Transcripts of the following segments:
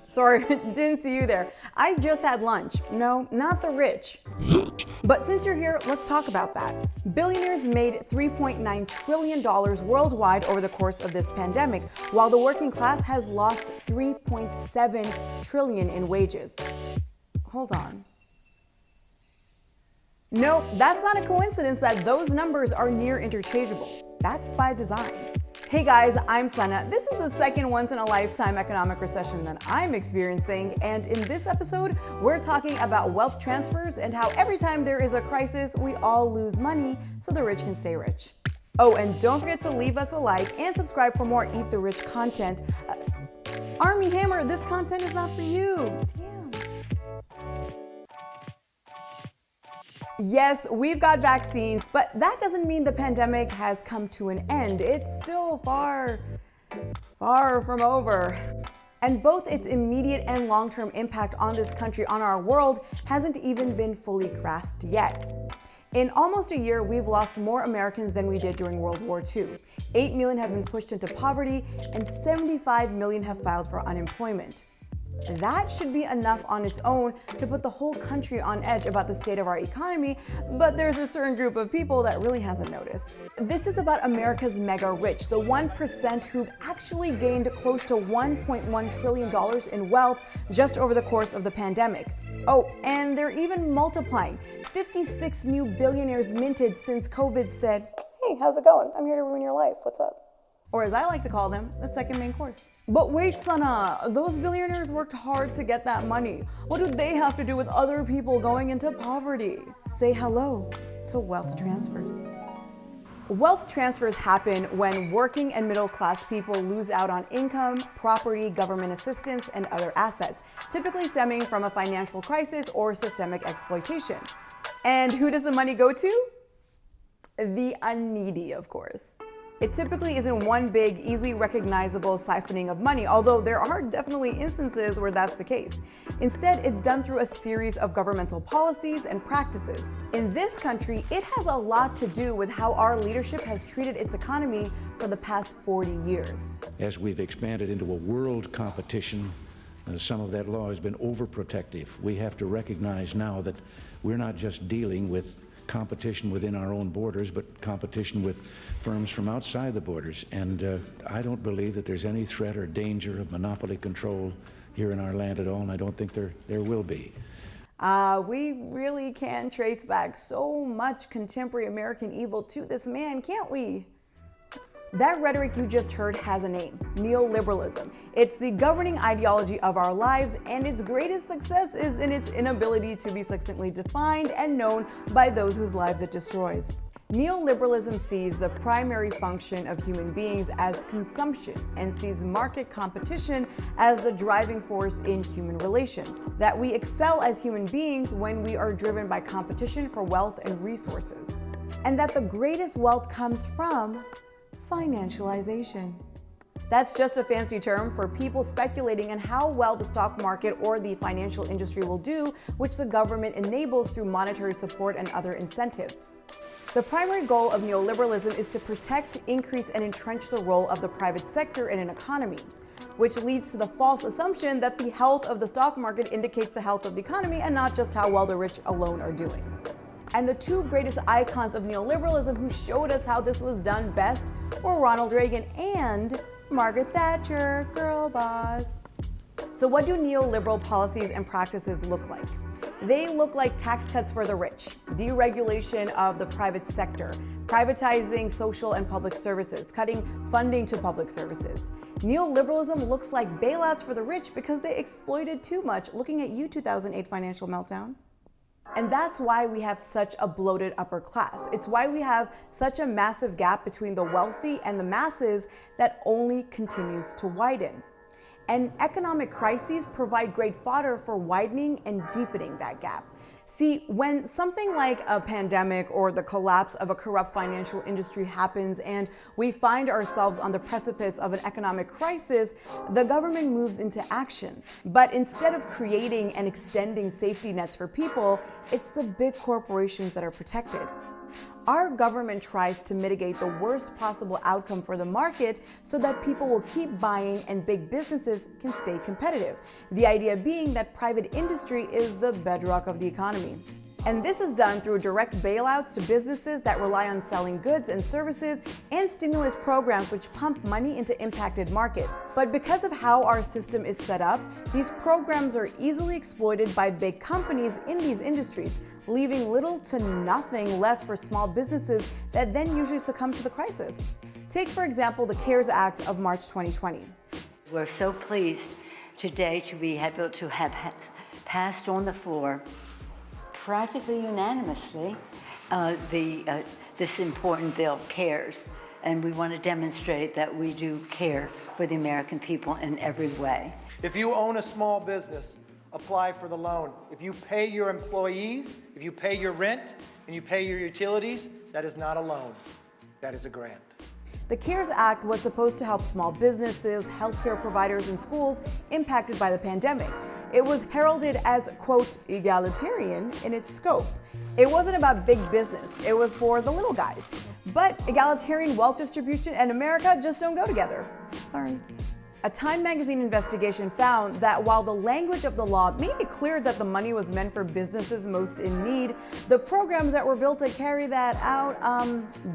Sorry, didn't see you there. I just had lunch. No, not the rich. But since you're here, let's talk about that. Billionaires made $3.9 trillion worldwide over the course of this pandemic, while the working class has lost $3.7 trillion in wages. Hold on. No, that's not a coincidence that those numbers are near interchangeable. That's by design. Hey guys, I'm Sana. This is the second once-in-a-lifetime economic recession that I'm experiencing, and in this episode, we're talking about wealth transfers and how every time there is a crisis, we all lose money so the rich can stay rich. Oh, and don't forget to leave us a like and subscribe for more Eat the Rich content. Army Hammer, this content is not for you. Damn. Yes, we've got vaccines, but that doesn't mean the pandemic has come to an end. It's still far from over. And both its immediate and long-term impact on this country, on our world, hasn't even been fully grasped yet. In almost a year, we've lost more Americans than we did during World War II. 8 million have been pushed into poverty, and 75 million have filed for unemployment. That should be enough on its own to put the whole country on edge about the state of our economy, but there's a certain group of people that really hasn't noticed. This is about America's mega rich, the 1% who've actually gained close to $1.1 trillion in wealth just over the course of the pandemic. Oh, and they're even multiplying. 56 new billionaires minted since COVID said, "Hey, how's it going? I'm here to ruin your life. What's up?" Or as I like to call them, the second main course. But wait, Sana, those billionaires worked hard to get that money. What do they have to do with other people going into poverty? Say hello to wealth transfers. Wealth transfers happen when working and middle class people lose out on income, property, government assistance, and other assets, typically stemming from a financial crisis or systemic exploitation. And who does the money go to? The needy, of course. It typically isn't one big, easily recognizable siphoning of money, although there are definitely instances where that's the case. Instead, it's done through a series of governmental policies and practices. In this country, it has a lot to do with how our leadership has treated its economy for the past 40 years. As we've expanded into a world competition, some of that law has been overprotective. We have to recognize now that we're not just dealing with competition within our own borders, but competition with firms from outside the borders. And I don't believe that there's any threat or danger of monopoly control here in our land at all, and I don't think there will be. We really can trace back so much contemporary American evil to this man, can't we? That rhetoric you just heard has a name: neoliberalism. It's the governing ideology of our lives, and its greatest success is in its inability to be succinctly defined and known by those whose lives it destroys. Neoliberalism sees the primary function of human beings as consumption and sees market competition as the driving force in human relations. That we excel as human beings when we are driven by competition for wealth and resources. And that the greatest wealth comes from financialization. That's just a fancy term for people speculating on how well the stock market or the financial industry will do, which the government enables through monetary support and other incentives. The primary goal of neoliberalism is to protect, increase, and entrench the role of the private sector in an economy, which leads to the false assumption that the health of the stock market indicates the health of the economy and not just how well the rich alone are doing. And the two greatest icons of neoliberalism who showed us how this was done best were Ronald Reagan and Margaret Thatcher, girl boss. So what do neoliberal policies and practices look like? They look like tax cuts for the rich, deregulation of the private sector, privatizing social and public services, cutting funding to public services. Neoliberalism looks like bailouts for the rich because they exploited too much. Looking at you, 2008 financial meltdown. And that's why we have such a bloated upper class. It's why we have such a massive gap between the wealthy and the masses that only continues to widen. And economic crises provide great fodder for widening and deepening that gap. See, when something like a pandemic or the collapse of a corrupt financial industry happens and we find ourselves on the precipice of an economic crisis, the government moves into action. But instead of creating and extending safety nets for people, it's the big corporations that are protected. Our government tries to mitigate the worst possible outcome for the market so that people will keep buying and big businesses can stay competitive. The idea being that private industry is the bedrock of the economy. And this is done through direct bailouts to businesses that rely on selling goods and services and stimulus programs which pump money into impacted markets. But because of how our system is set up, these programs are easily exploited by big companies in these industries, leaving little to nothing left for small businesses that then usually succumb to the crisis. Take, for example, the CARES Act of March 2020. We're so pleased today to be able to have passed on the floor practically unanimously this important bill, CARES, and we want to demonstrate that we do care for the American people in every way. If you own a small business, apply for the loan. If you pay your employees, if you pay your rent, and you pay your utilities, that is not a loan, that is a grant. The CARES Act was supposed to help small businesses, healthcare providers, and schools impacted by the pandemic. It was heralded as, quote, egalitarian in its scope. It wasn't about big business, it was for the little guys. But egalitarian wealth distribution and America just don't go together. Sorry. A Time magazine investigation found that while the language of the law made it clear that the money was meant for businesses most in need, the programs that were built to carry that out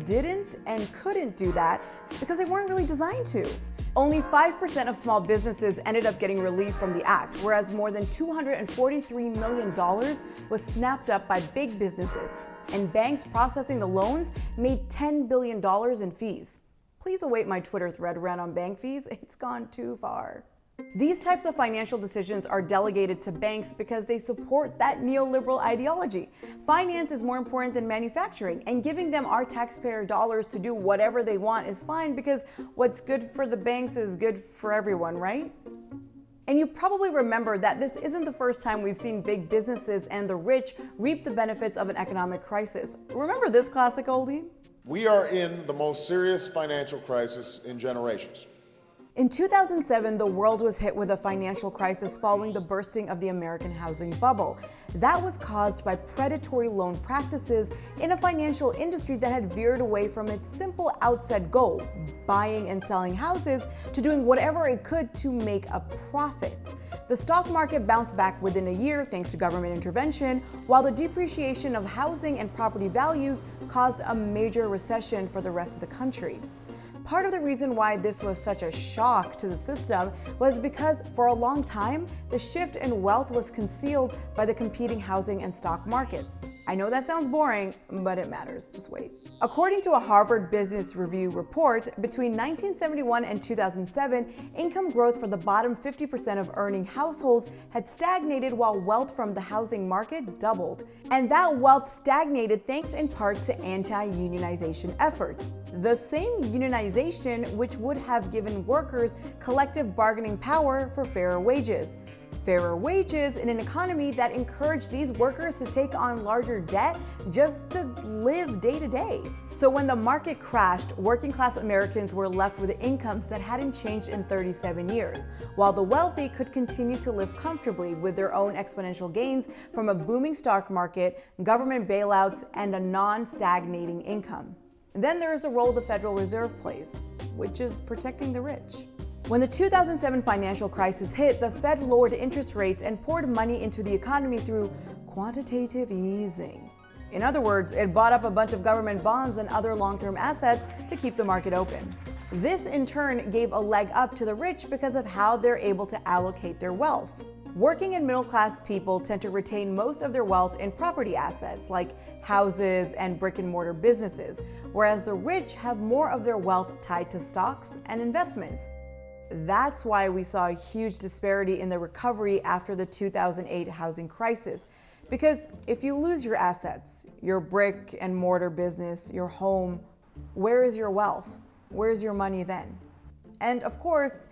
didn't and couldn't do that because they weren't really designed to. Only 5% of small businesses ended up getting relief from the act, whereas more than $243 million was snapped up by big businesses. And banks processing the loans made $10 billion in fees. Please await my Twitter thread rant on bank fees. It's gone too far. These types of financial decisions are delegated to banks because they support that neoliberal ideology. Finance is more important than manufacturing, and giving them our taxpayer dollars to do whatever they want is fine because what's good for the banks is good for everyone, right? And you probably remember that this isn't the first time we've seen big businesses and the rich reap the benefits of an economic crisis. Remember this classic oldie? We are in the most serious financial crisis in generations. In 2007, the world was hit with a financial crisis following the bursting of the American housing bubble. That was caused by predatory loan practices in a financial industry that had veered away from its simple outset goal, buying and selling houses, to doing whatever it could to make a profit. The stock market bounced back within a year thanks to government intervention, while the depreciation of housing and property values caused a major recession for the rest of the country. Part of the reason why this was such a shock to the system was because for a long time, the shift in wealth was concealed by the competing housing and stock markets. I know that sounds boring, but it matters. Just wait. According to a Harvard Business Review report, between 1971 and 2007, income growth for the bottom 50% of earning households had stagnated while wealth from the housing market doubled. And that wealth stagnated thanks in part to anti-unionization efforts. The same unionization which would have given workers collective bargaining power for fairer wages. Fairer wages in an economy that encouraged these workers to take on larger debt just to live day to day. So when the market crashed, working class Americans were left with incomes that hadn't changed in 37 years, while the wealthy could continue to live comfortably with their own exponential gains from a booming stock market, government bailouts, and a non-stagnating income. Then there is the role the Federal Reserve plays, which is protecting the rich. When the 2007 financial crisis hit, the Fed lowered interest rates and poured money into the economy through quantitative easing. In other words, it bought up a bunch of government bonds and other long-term assets to keep the market open. This in turn gave a leg up to the rich because of how they're able to allocate their wealth. Working and middle-class people tend to retain most of their wealth in property assets like houses and brick-and-mortar businesses, whereas the rich have more of their wealth tied to stocks and investments. That's why we saw a huge disparity in the recovery after the 2008 housing crisis. Because if you lose your assets, your brick-and-mortar business, your home, where is your wealth? Where's your money then? And of course,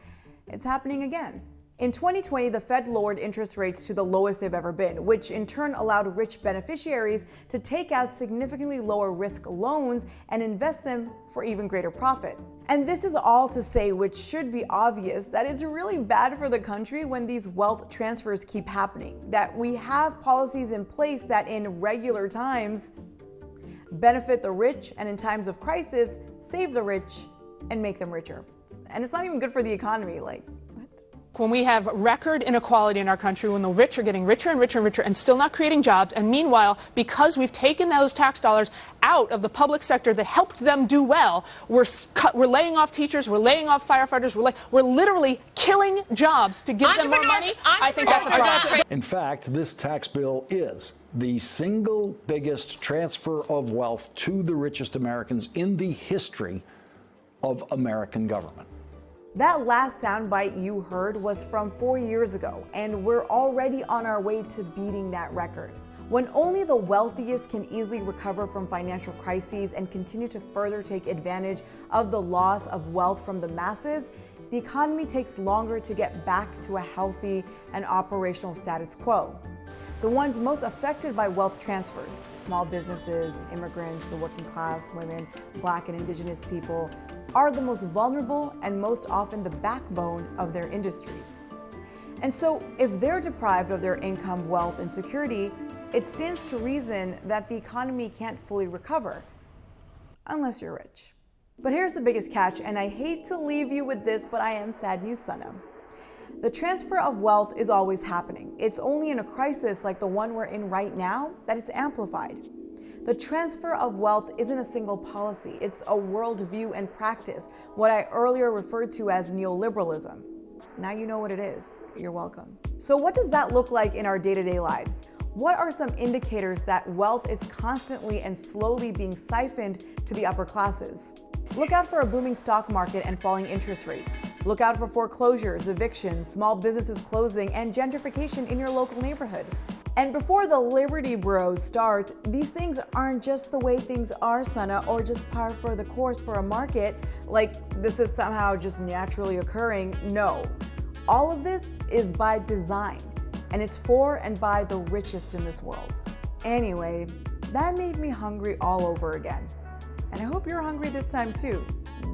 it's happening again. In 2020, the Fed lowered interest rates to the lowest they've ever been, which in turn allowed rich beneficiaries to take out significantly lower risk loans and invest them for even greater profit. And this is all to say, which should be obvious, that it's really bad for the country when these wealth transfers keep happening, that we have policies in place that in regular times benefit the rich, and in times of crisis, save the rich and make them richer. And it's not even good for the economy. Like, what? When we have record inequality in our country, when the rich are getting richer and richer and richer and still not creating jobs, and meanwhile, because we've taken those tax dollars out of the public sector that helped them do well, we're laying off teachers, we're laying off firefighters, we're literally killing jobs to give them more money. I think that's a problem. In fact, this tax bill is the single biggest transfer of wealth to the richest Americans in the history of American government. That last soundbite you heard was from 4 years ago, and we're already on our way to beating that record. When only the wealthiest can easily recover from financial crises and continue to further take advantage of the loss of wealth from the masses, the economy takes longer to get back to a healthy and operational status quo. The ones most affected by wealth transfers, small businesses, immigrants, the working class, women, Black and Indigenous people, are the most vulnerable and most often the backbone of their industries. And so if they're deprived of their income, wealth, and security, it stands to reason that the economy can't fully recover, unless you're rich. But here's the biggest catch, and I hate to leave you with this, but I am sad news, Sana. The transfer of wealth is always happening. It's only in a crisis like the one we're in right now that it's amplified. The transfer of wealth isn't a single policy, it's a worldview and practice, what I earlier referred to as neoliberalism. Now you know what it is. You're welcome. So what does that look like in our day-to-day lives? What are some indicators that wealth is constantly and slowly being siphoned to the upper classes? Look out for a booming stock market and falling interest rates. Look out for foreclosures, evictions, small businesses closing, and gentrification in your local neighborhood. And before the Liberty Bros start, these things aren't just the way things are, Sana, or just par for the course for a market, like this is somehow just naturally occurring. No. All of this is by design, and it's for and by the richest in this world. Anyway, that made me hungry all over again. And I hope you're hungry this time too,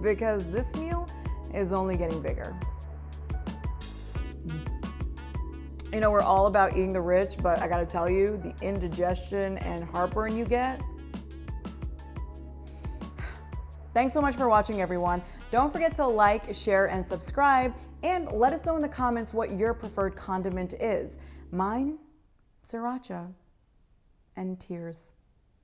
because this meal is only getting bigger. You know, we're all about eating the rich, but I gotta tell you, the indigestion and heartburn you get. Thanks so much for watching, everyone. Don't forget to like, share, and subscribe, and let us know in the comments what your preferred condiment is. Mine, sriracha and tears.